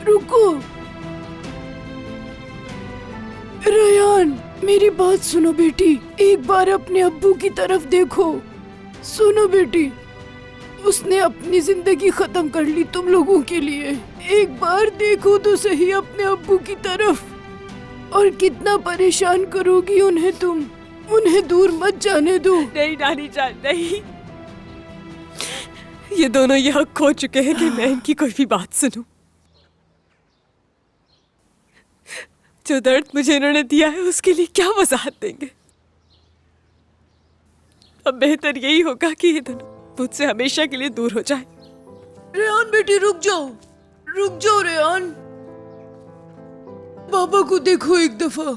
रुको। रेयान, मेरी बात सुनो बेटी, एक बार अपने अब्बू की तरफ देखो। सुनो बेटी, उसने अपनी जिंदगी खत्म कर ली तुम लोगों के लिए। एक बार देखो तो सही अपने अब्बू की तरफ। और कितना परेशान करोगी उन्हें तुम, उन्हें दूर मत जाने दो। नहीं नानी जान, नहीं। ये दोनों ये हक खो चुके हैं कि मैं इनकी कोई भी बात सुनूं। जो दर्द मुझे इन्होंने दिया है उसके लिए क्या वजाहत देंगे। अब बेहतर यही होगा कि ये दोनों मुझसे हमेशा के लिए दूर हो जाए। रेयान बेटी रुक जाओ, रुक जाओ रेयान। बाबा को देखो एक दफा,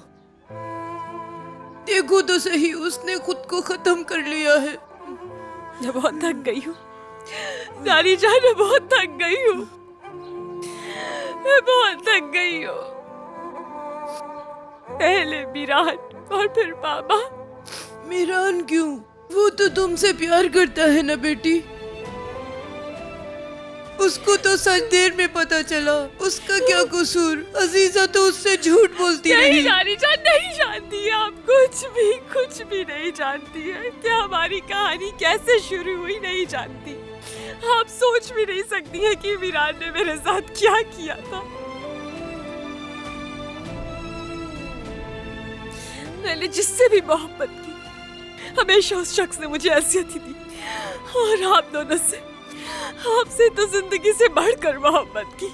देखो तो सही, उसने खुद को खत्म कर लिया है। मैं बहुत थक गई हूँ नानी जान, मैं बहुत थक गई हूँ, मैं बहुत थक गई हूँ। पहले मीरान और फिर बाबा। मीरान क्यों? वो तो तुमसे प्यार करता है ना बेटी। उसको तो सच देर में पता चला, उसका क्या कसूर? अजीजा तो उससे झूठ बोलती रही। नहीं नानी जान, नहीं जानती है आप, कुछ भी नहीं जानती है कि हमारी कहानी कैसे शुरू हुई, नहीं जानती। आप सोच भी नहीं सकती है कि मीरान ने मेरे साथ क्या किया था। मैंने जिससे भी मोहब्बत की, हमेशा उस शख्स ने मुझे अज़ियत ही दी। और आप दोनों से, आपसे तो जिंदगी से बढ़कर मोहब्बत की,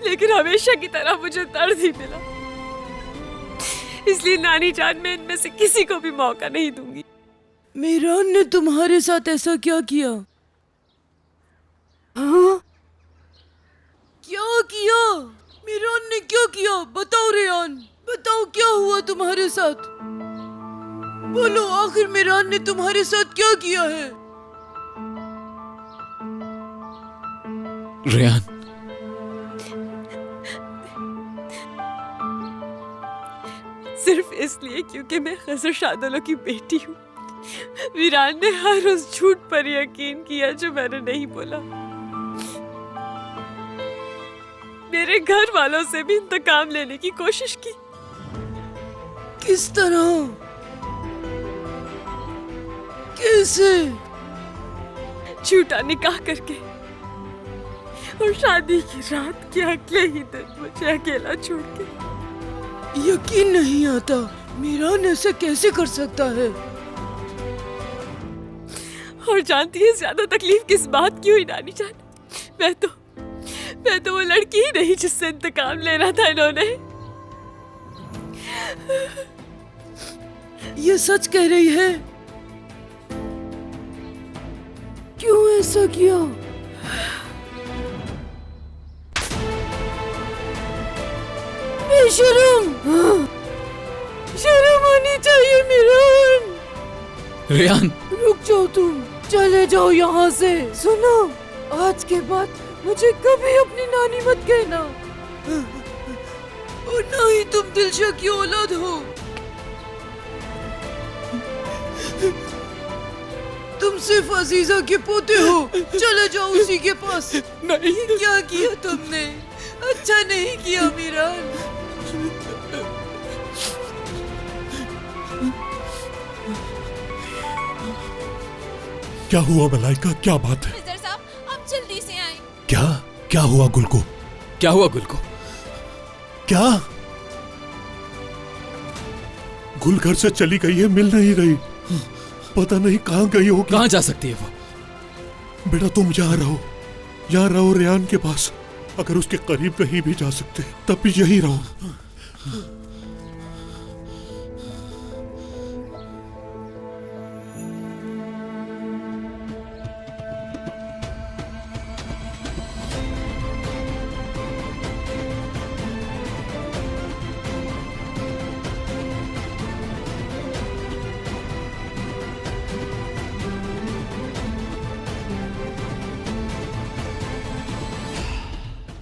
लेकिन हमेशा की तरह मुझे दर्द ही मिला। इसलिए नानी जान, मैं इनमें से किसी को भी मौका नहीं दूंगी। मीरान ने तुम्हारे साथ ऐसा क्या किया? हाँ? क्या किया? मीरान ने क्या किया? बताओ रेयान, बताओ क्या हुआ तुम्हारे साथ? बोलो, आखिर मीरान ने तुम्हारे साथ क्या किया है? रेयान, सिर्फ इसलिए क्योंकि मैं खजर शादोलो की बेटी हूँ, मीरान ने हर उस झूठ पर यकीन किया जो मैंने नहीं बोला। मेरे घर वालों से भी इंतकाम लेने की कोशिश की। किस तरह? कैसे? झूठा निकाह करके और शादी की रात के अगले ही दिन मुझे अकेला छोड़ के। यकीन नहीं आता, मीरान ऐसा कैसे कर सकता है? और जानती है ज्यादा तकलीफ किस बात की हुई नानी जान? मैं तो वो लड़की ही नहीं जिससे इंतकाम लेना था इन्होंने। ये सच कह रही है? क्यों ऐसा किया? बेशरम! शर्म आनी चाहिए मीरान। रेयान, रुक जाओ, तुम चले जाओ यहाँ से। सुनो, आज के बाद मुझे कभी अपनी नानी मत कहना, और ना ही तुम दिलशा की औलाद हो। तुम सिर्फ अजीजा के पोते हो। चले जाओ उसी के पास। नहीं। क्या किया तुमने? अच्छा नहीं किया मीरान। क्या हुआ मलाइका, क्या बात है? मिस्टर साहब, आप जल्दी से आएं। क्या हुआ गुल को? क्या हुआ गुल को? क्या? गुल घर से चली गई है, मिल नहीं रही। पता नहीं कहाँ गई होगी। कहाँ जा सकती है वो? बेटा तुम यहाँ रहो रेयान के पास। अगर उसके करीब कहीं भी जा सकते तब भी यहीं रहो।